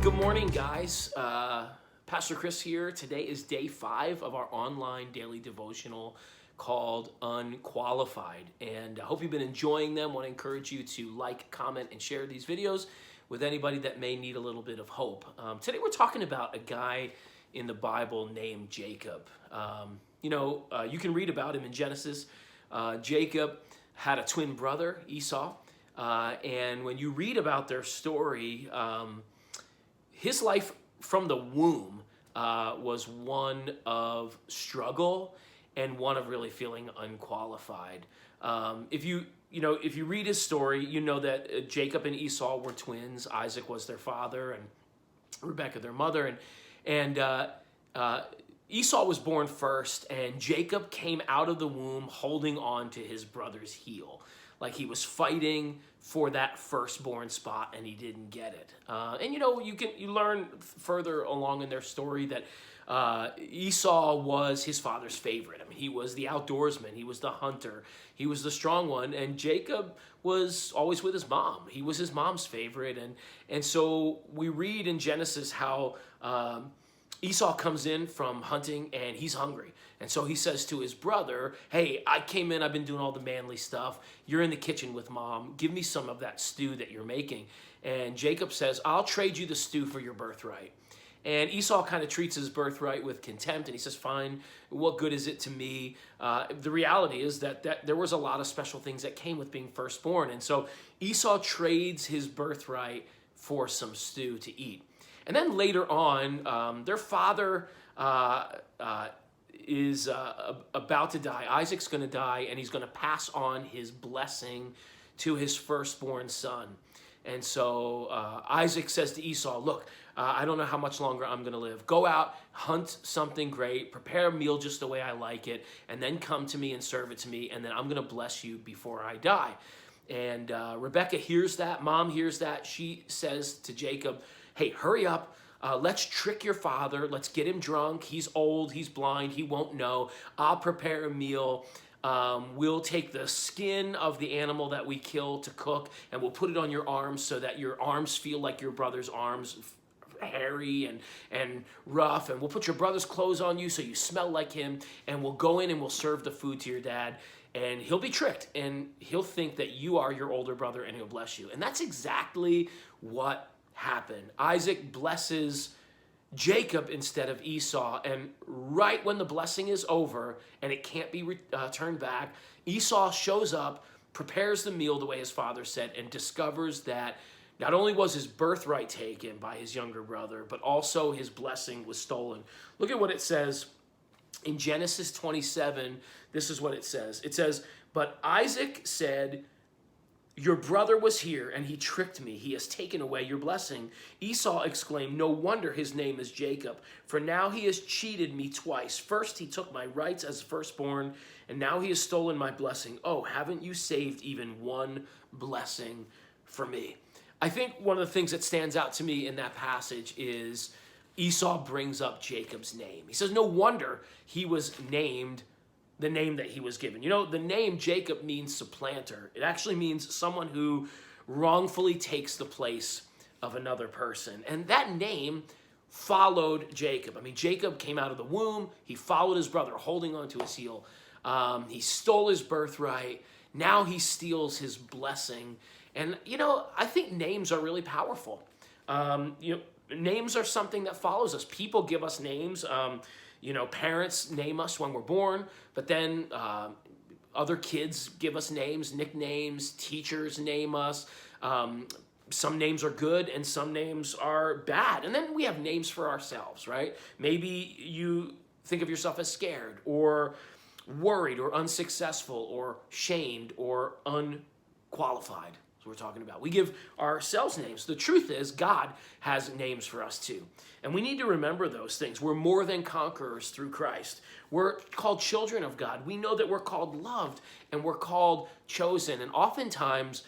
Good morning, guys. Pastor Chris here. Today is day 5 of our online daily devotional called Unqualified. And I hope you've been enjoying them. I want to encourage you to like, comment, and share these videos with anybody that may need a little bit of hope. Today we're talking about a guy in the Bible named Jacob. You can read about him in Genesis. Jacob had a twin brother, Esau. And when you read about their story, his life from the womb was one of struggle and one of really feeling unqualified. If you read his story, you know that Jacob and Esau were twins. Isaac was their father, and Rebekah their mother. And Esau was born first, and Jacob came out of the womb holding on to his brother's heel, like he was fighting for that firstborn spot, and he didn't get it. You learn further along in their story that Esau was his father's favorite. I mean, he was the outdoorsman, he was the hunter, he was the strong one, and Jacob was always with his mom. He was his mom's favorite, and so we read in Genesis how Esau comes in from hunting and he's hungry. And so he says to his brother, hey, I came in, I've been doing all the manly stuff. You're in the kitchen with mom. Give me some of that stew that you're making. And Jacob says, I'll trade you the stew for your birthright. And Esau kind of treats his birthright with contempt, and he says, fine, what good is it to me? The reality is that there was a lot of special things that came with being firstborn. And so Esau trades his birthright for some stew to eat. And then later on, their father is about to die. Isaac's going to die, and he's going to pass on his blessing to his firstborn son. And so Isaac says to Esau, look, I don't know how much longer I'm going to live. Go out, hunt something great, prepare a meal just the way I like it, and then come to me and serve it to me, and then I'm going to bless you before I die. And Rebekah hears that. Mom hears that. She says to Jacob, hey, hurry up. Let's trick your father. Let's get him drunk. He's old. He's blind. He won't know. I'll prepare a meal. We'll take the skin of the animal that we kill to cook, and we'll put it on your arms so that your arms feel like your brother's arms, hairy and rough. And we'll put your brother's clothes on you so you smell like him. And we'll go in and we'll serve the food to your dad. And he'll be tricked, and he'll think that you are your older brother, and he'll bless you. And that's exactly what happened. Isaac blesses Jacob instead of Esau, and right when the blessing is over and it can't be turned back, Esau shows up, prepares the meal the way his father said, and discovers that not only was his birthright taken by his younger brother, but also his blessing was stolen. Look at what it says in Genesis 27. This is what it says. It says, but Isaac said, your brother was here, and he tricked me. He has taken away your blessing. Esau exclaimed, no wonder his name is Jacob, for now he has cheated me twice. First he took my rights as firstborn, and now he has stolen my blessing. Oh, haven't you saved even one blessing for me? I think one of the things that stands out to me in that passage is Esau brings up Jacob's name. He says, no wonder he was named the name that he was given. You know, the name Jacob means supplanter. It actually means someone who wrongfully takes the place of another person. And that name followed Jacob. I mean, Jacob came out of the womb. He followed his brother, holding onto his heel. He stole his birthright. Now he steals his blessing. And, I think names are really powerful. Names are something that follows us. People give us names. Parents name us when we're born, but then other kids give us names, nicknames, teachers name us. Some names are good and some names are bad. And then we have names for ourselves, right? Maybe you think of yourself as scared or worried or unsuccessful or shamed or unqualified. We're talking about. We give ourselves names. The truth is, God has names for us too. And we need to remember those things. We're more than conquerors through Christ. We're called children of God. We know that we're called loved and we're called chosen. And oftentimes,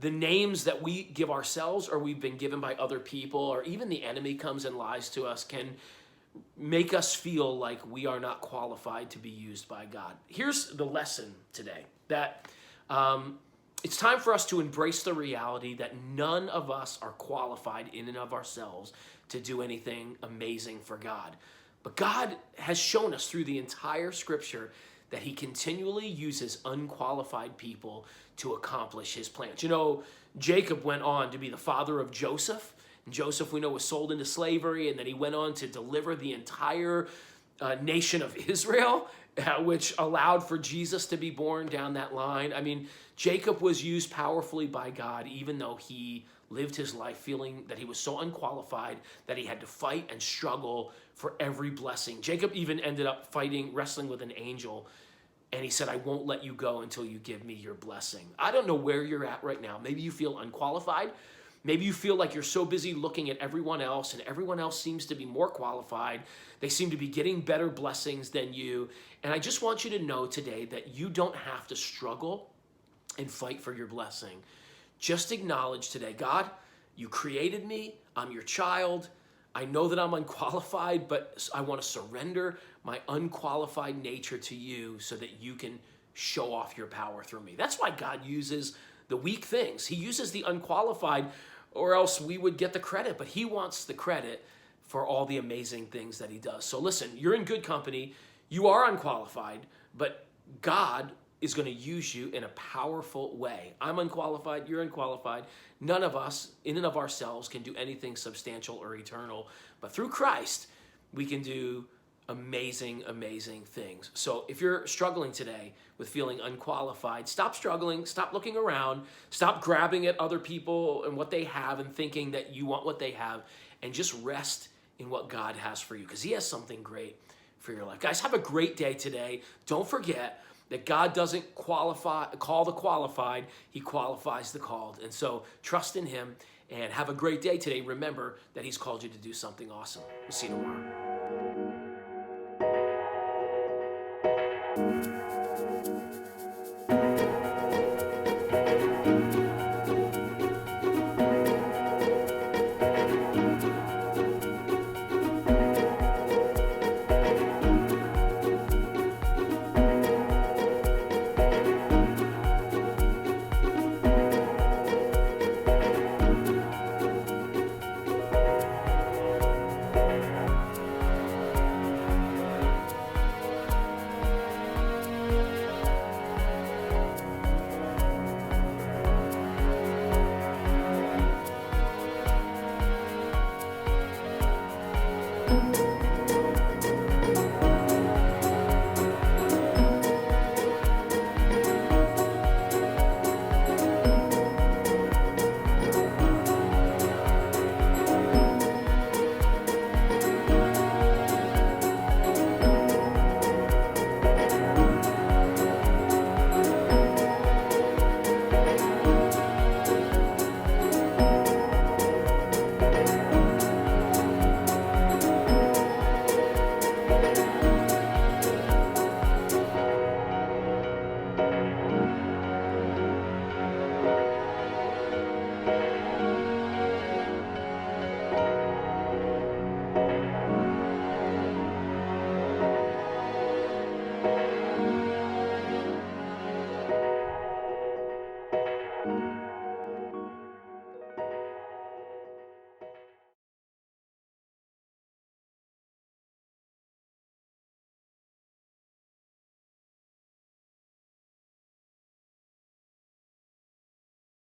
the names that we give ourselves or we've been given by other people or even the enemy comes and lies to us can make us feel like we are not qualified to be used by God. Here's the lesson today, that It's time for us to embrace the reality that none of us are qualified in and of ourselves to do anything amazing for God. But God has shown us through the entire scripture that he continually uses unqualified people to accomplish his plans. You know, Jacob went on to be the father of Joseph. And Joseph, we know, was sold into slavery, and then he went on to deliver the entire nation of Israel, which allowed for Jesus to be born down that line. I mean, Jacob was used powerfully by God, even though he lived his life feeling that he was so unqualified that he had to fight and struggle for every blessing. Jacob even ended up wrestling with an angel, and he said, I won't let you go until you give me your blessing. I don't know where you're at right now. Maybe you feel unqualified. Maybe you feel like you're so busy looking at everyone else, and everyone else seems to be more qualified. They seem to be getting better blessings than you. And I just want you to know today that you don't have to struggle and fight for your blessing. Just acknowledge today, God, you created me. I'm your child. I know that I'm unqualified, but I want to surrender my unqualified nature to you so that you can show off your power through me. That's why God uses the weak things. He uses the unqualified, or else we would get the credit, but he wants the credit for all the amazing things that he does. So listen, you're in good company. You are unqualified, but God is going to use you in a powerful way. I'm unqualified, you're unqualified. None of us, in and of ourselves, can do anything substantial or eternal. But through Christ, we can do amazing, amazing things. So if you're struggling today with feeling unqualified, stop struggling, stop looking around, stop grabbing at other people and what they have and thinking that you want what they have, and just rest in what God has for you, because he has something great for your life. Guys, have a great day today. Don't forget that God doesn't call the qualified, he qualifies the called. And so trust in him and have a great day today. Remember that he's called you to do something awesome. We'll see you tomorrow.